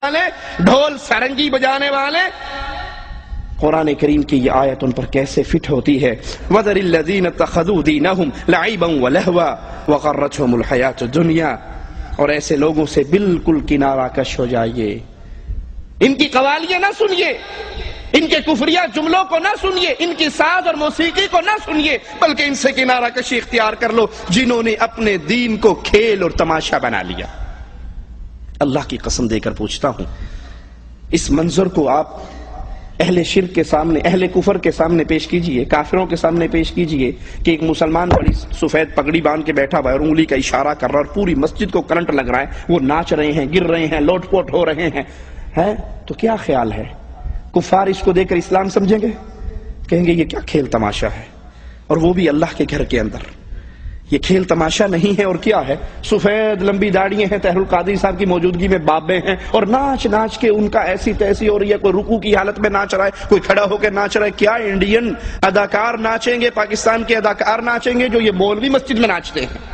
والے، ڈھول سرنگی بجانے والے، قرآن کریم کی یہ آیت ان پر کیسے فٹ ہوتی ہے۔ وَذَرِ الَّذِينَ اتَّخَذُوا دِينَهُمْ لَعِبًا وَلَهْوًا وَغَرَّتْهُمُ الْحَيَاةُ الدُّنْيَا، اور ایسے لوگوں سے بالکل کنارہ کش ہو جائیے، ان کی قوالیاں نہ سنیے، ان کے کفریہ جملوں کو نہ سنیے، ان کی ساز اور موسیقی کو نہ سنیے، بلکہ ان سے کنارہ کشی اختیار کر لو جنہوں نے اپنے دین کو کھیل اور تماشا بنا لیا۔ اللہ کی قسم دے کر پوچھتا ہوں، اس منظر کو آپ اہل شرک کے سامنے، اہل کفر کے سامنے پیش کیجئے، کافروں کے سامنے پیش کیجئے کہ ایک مسلمان بڑی سفید پگڑی باندھ کے بیٹھا ہوا ہے اور انگلی کا اشارہ کر رہا ہے اور پوری مسجد کو کرنٹ لگ رہا ہے، وہ ناچ رہے ہیں، گر رہے ہیں، لوٹ پوٹ ہو رہے ہیں، تو کیا خیال ہے؟ کفار اس کو دیکھ کر اسلام سمجھیں گے؟ کہیں گے یہ کیا کھیل تماشا ہے، اور وہ بھی اللہ کے گھر کے اندر۔ یہ کھیل تماشا نہیں ہے اور کیا ہے؟ سفید لمبی داڑیاں ہیں، طاہر القادری صاحب کی موجودگی میں بابے ہیں، اور ناچ ناچ کے ان کا ایسی تیسی ہو رہی ہے، کوئی رکوع کی حالت میں ناچ رہا ہے، کوئی کھڑا ہو کے ناچ رہا ہے۔ کیا انڈین اداکار ناچیں گے، پاکستان کے اداکار ناچیں گے جو یہ مولوی مسجد میں ناچتے ہیں؟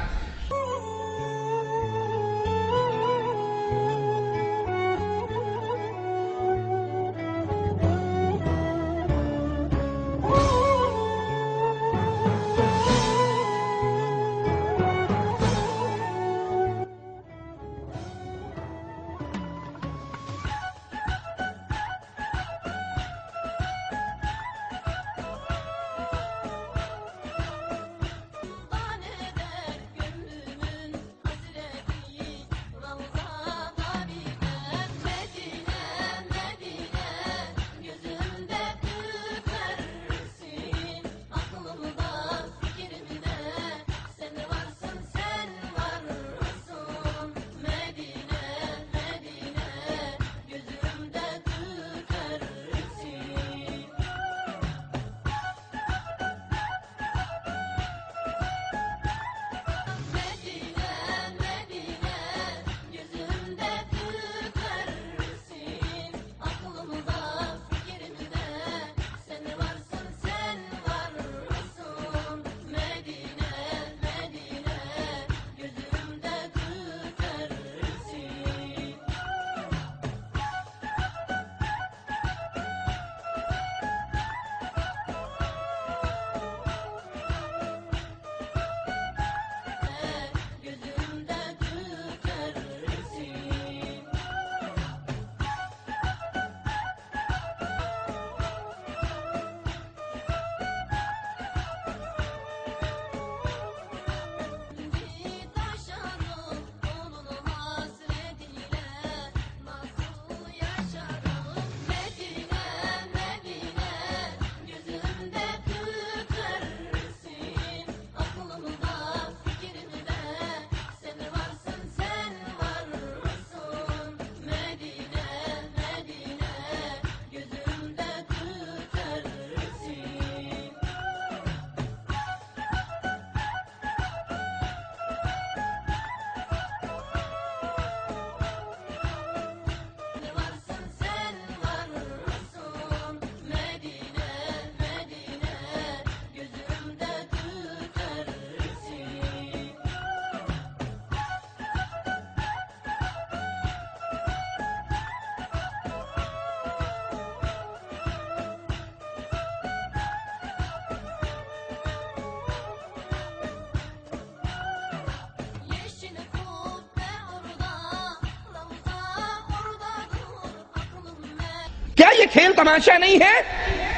کیا یہ کھیل تماشا نہیں ہے؟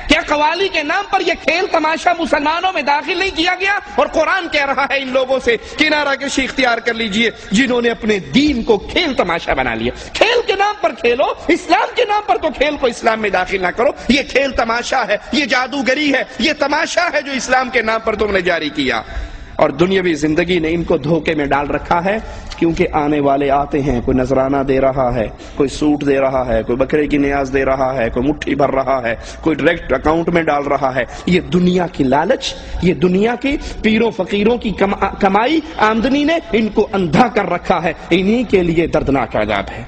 کیا قوالی کے نام پر یہ کھیل تماشا مسلمانوں میں داخل نہیں کیا گیا؟ اور قرآن کہہ رہا ہے ان لوگوں سے کنارہ کشی اختیار کر لیجئے جنہوں نے اپنے دین کو کھیل تماشا بنا لیا۔ کھیل کے نام پر کھیلو، اسلام کے نام پر تو کھیل کو اسلام میں داخل نہ کرو۔ یہ کھیل تماشا ہے، یہ جادوگری ہے، یہ تماشا ہے جو اسلام کے نام پر تم نے جاری کیا۔ اور دنیاوی زندگی نے ان کو دھوکے میں ڈال رکھا ہے، کیونکہ آنے والے آتے ہیں، کوئی نذرانہ دے رہا ہے، کوئی سوٹ دے رہا ہے، کوئی بکرے کی نیاز دے رہا ہے، کوئی مٹھی بھر رہا ہے، کوئی ڈائریکٹ اکاؤنٹ میں ڈال رہا ہے۔ یہ دنیا کی لالچ، یہ دنیا کی پیروں فقیروں کی کمائی آمدنی نے ان کو اندھا کر رکھا ہے۔ انہی کے لیے دردناک عذاب ہے،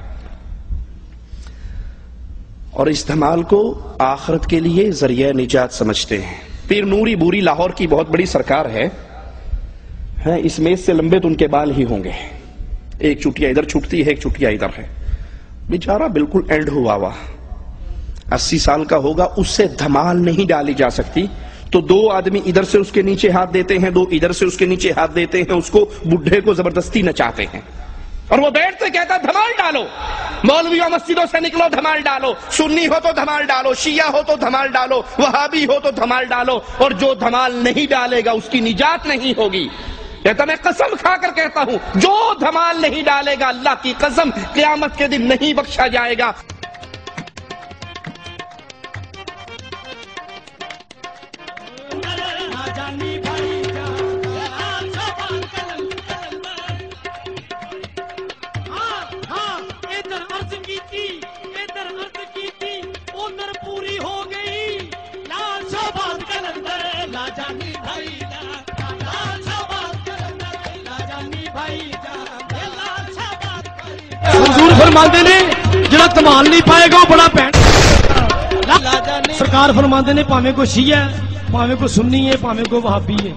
اور اس دھمال کو آخرت کے لیے ذریعہ نجات سمجھتے ہیں۔ پیر نوری بوری لاہور کی بہت بڑی سرکار ہے، اس میز سے لمبے تو ان کے بال ہی ہوں گے، ایک چٹیا ادھر چھٹتی ہے، ایک چٹیا ادھر ہے۔ بیچارہ بالکل اینڈ ہوا 80 سال کا ہوگا، اس سے دھمال نہیں ڈالی جا سکتی، تو 2 آدمی ادھر سے اس کے نیچے ہاتھ دیتے ہیں، 2 ادھر سے اس کے نیچے ہاتھ دیتے ہیں، اس کو بڈھے کو زبردستی نچاتے ہیں، اور وہ بیٹھتے کہتا دھمال ڈالو، مولویوں مسجدوں سے نکلو دھمال ڈالو، سنی ہو تو دھمال ڈالو، شیعہ ہو تو دھمال ڈالو، وہابی ہو تو دھمال ڈالو، اور جو دھمال نہیں ڈالے گا اس کی نجات نہیں ہوگی۔ کہتا میں قسم کھا کر کہتا ہوں، جو دھمال نہیں ڈالے گا اللہ کی قسم قیامت کے دن نہیں بخشا جائے گا۔ حضور فرماندے نے جڑا دھمال نہیں پائے گا وہ بڑا بہن۔ سرکار فرماندے نے پاویں کوئی شیعہ ہے، پاویں کوئی سنی ہے، پاویں کوئی وہابی ہے،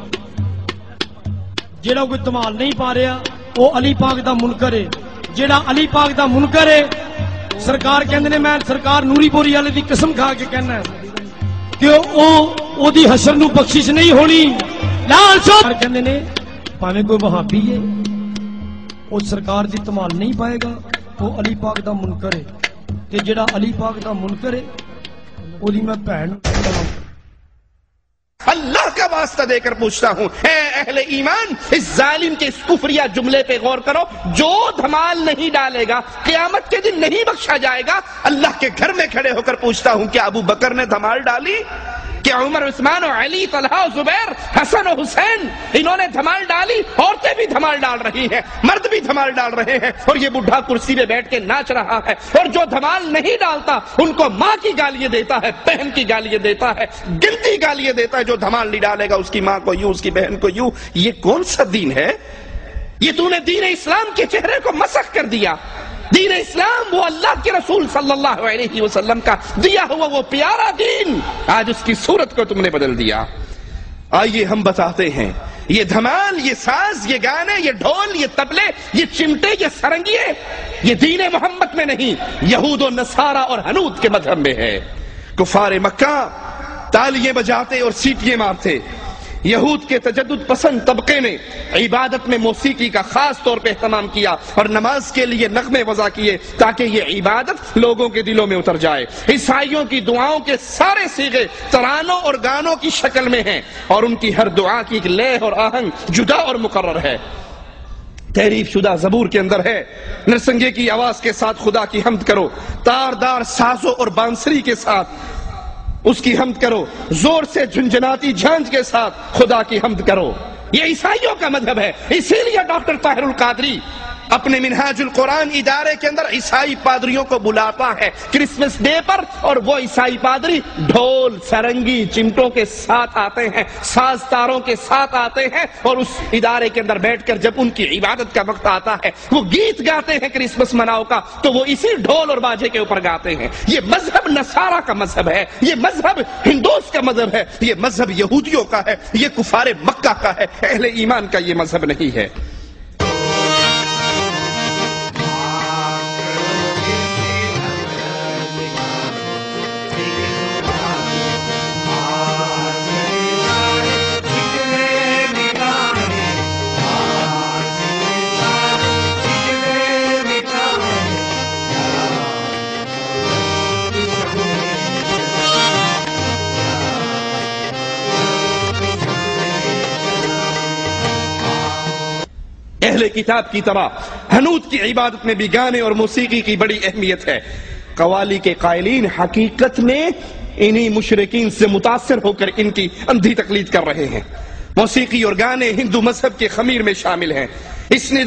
جڑا کوئی دھمال نہیں پا رہا وہ علی پاک دا منکر ہے۔ جڑا علی پاک دا منکر ہے، سرکار کہندے نے، میں سرکار نوری پوری والے دی قسم کھا کے کہنا ہے کہ او دی حشر نو بخشش نہیں ہونی۔ لال سرکار کہندے نے پاویں کوئی وہابی ہے، وہ سرکار دی دھمال نہیں پائے گا وہ علی پاک دا منکر ہے، تے جڑا علی پاک دا منکر ہے وہ دی میں بہن۔ اللہ کا واسطہ دے کر پوچھتا ہوں، اے اہل ایمان، اس ظالم کے اس کفریہ جملے پہ غور کرو، جو دھمال نہیں ڈالے گا قیامت کے دن نہیں بخشا جائے گا۔ اللہ کے گھر میں کھڑے ہو کر پوچھتا ہوں، کیا ابو بکر نے دھمال ڈالی؟ کیا عمر، عثمان و علی، طلحہ و زبیر، حسن و حسین انہوں نے دھمال ڈالی؟ عورتیں بھی دھمال ڈال رہی ہیں، مرد بھی دھمال ڈال رہے ہیں، اور یہ بڈھا کرسی پہ بیٹھ کے ناچ رہا ہے، اور جو دھمال نہیں ڈالتا ان کو ماں کی گالیاں دیتا ہے، بہن کی گالیاں دیتا ہے، گنتی گالیاں دیتا ہے۔ جو دھمال نہیں ڈالے گا اس کی ماں کو یوں، اس کی بہن کو یوں۔ یہ کون سا دین ہے؟ یہ تو نے دین اسلام کے چہرے کو مسخ کر دیا۔ دین اسلام وہ اللہ کے رسول صلی اللہ علیہ وسلم کا دیا ہوا وہ پیارا دین، آج اس کی صورت کو تم نے بدل دیا۔ آئیے ہم بتاتے ہیں، یہ دھمال، یہ ساز، یہ گانے، یہ ڈھول، یہ طبلے، یہ چمٹے، یہ سرنگیے، یہ دین محمد میں نہیں، یہود و نصارہ اور حنود کے مذہب میں ہے۔ کفار مکہ تالیاں بجاتے اور سیٹیاں مارتے، یہود کے تجدد پسند طبقے نے عبادت میں موسیقی کا خاص طور پہ اہتمام کیا اور نماز کے لیے نغمے وضع کیے تاکہ یہ عبادت لوگوں کے دلوں میں اتر جائے۔ عیسائیوں کی دعاؤں کے سارے صیغے ترانوں اور گانوں کی شکل میں ہیں، اور ان کی ہر دعا کی ایک لے اور آہنگ جدا اور مقرر ہے۔ تحریف شدہ زبور کے اندر ہے، نرسنگے کی آواز کے ساتھ خدا کی حمد کرو، تاردار سازوں اور بانسری کے ساتھ اس کی حمد کرو، زور سے جھنجھناتی جھانج کے ساتھ خدا کی حمد کرو۔ یہ عیسائیوں کا مذہب ہے۔ اسی لیے ڈاکٹر طاہر القادری اپنے منہاج القرآن ادارے کے اندر عیسائی پادریوں کو بلاتا ہے کرسمس ڈے پر، اور وہ عیسائی پادری ڈھول، سرنگی، چمٹوں کے ساتھ آتے ہیں، ساز تاروں کے ساتھ آتے ہیں، اور اس ادارے کے اندر بیٹھ کر جب ان کی عبادت کا وقت آتا ہے وہ گیت گاتے ہیں کرسمس مناؤ کا، تو وہ اسی ڈھول اور باجے کے اوپر گاتے ہیں۔ یہ مذہب نصارہ کا مذہب ہے، یہ مذہب ہندوز کا مذہب ہے، یہ مذہب یہودیوں کا ہے، یہ کفار مکہ کا ہے، اہل ایمان کا یہ مذہب نہیں ہے۔ اہل کتاب کی طرح حنود کی عبادت میں بھی گانے اور موسیقی کی بڑی اہمیت ہے۔ قوالی کے قائلین حقیقت میں انہی مشرکین سے متاثر ہو کر ان کی اندھی تقلید کر رہے ہیں۔ موسیقی اور گانے ہندو مذہب کے خمیر میں شامل ہیں۔ اس نے